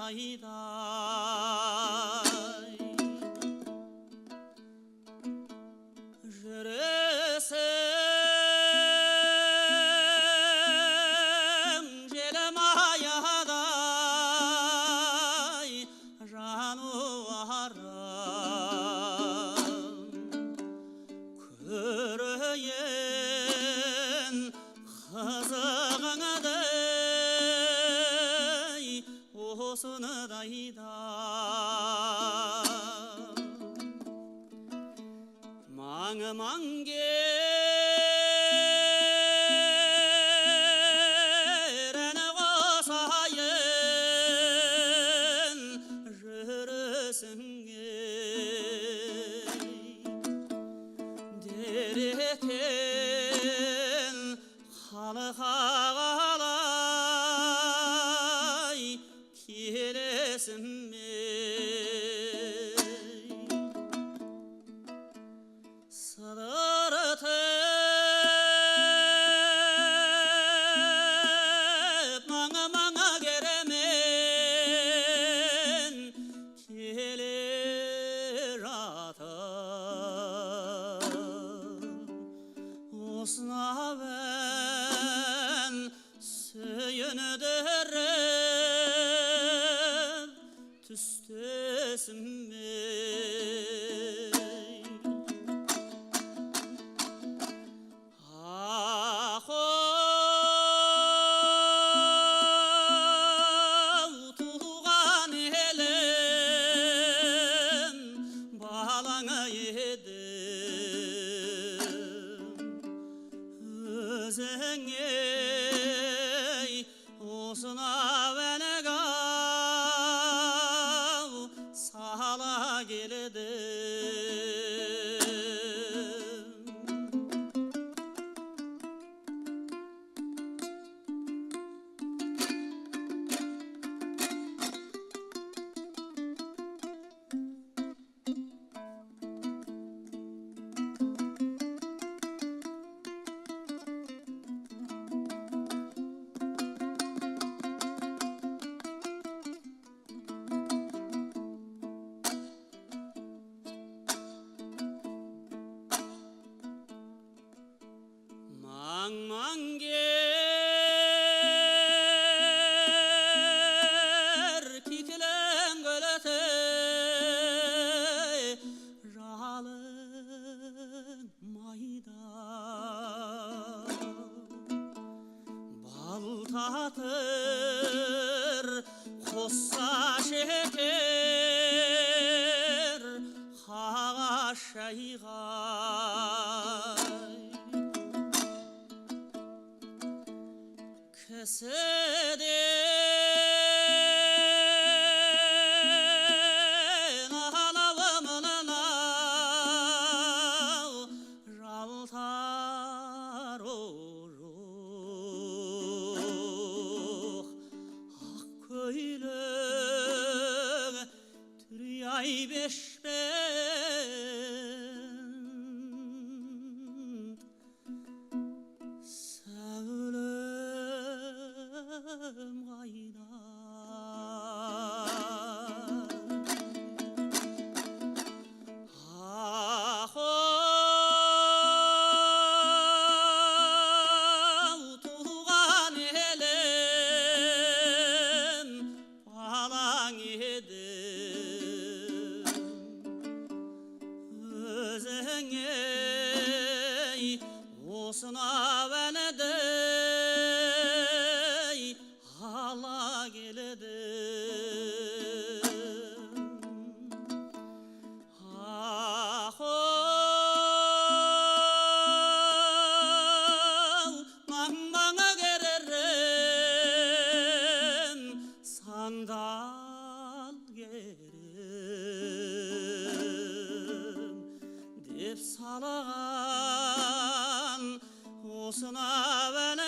осынадайдай жүресің желім аядай жануарым көрейін қызығыңдай осынадайда Маңмаңгер әні қосайын жүрісіңе дерекен халыққа қалай келесің сыдыртып маңмаңгер мен келе жатып осынау ән сүйіндіріп түстесіме өзіңе осынау әнігау сала келеді Маңмаңгер кекілін көліте жалын майда балтатыр қосса шекер қағаш шайғай кісіден алауымнау жалтар жоқ ақ көйлек түряй бешпент сәулем қайда ахоу туған елім балаң едім өзіңе осынау әнді ала келеді ахоу маңмаңгерім сандал керім деп салған осынау әні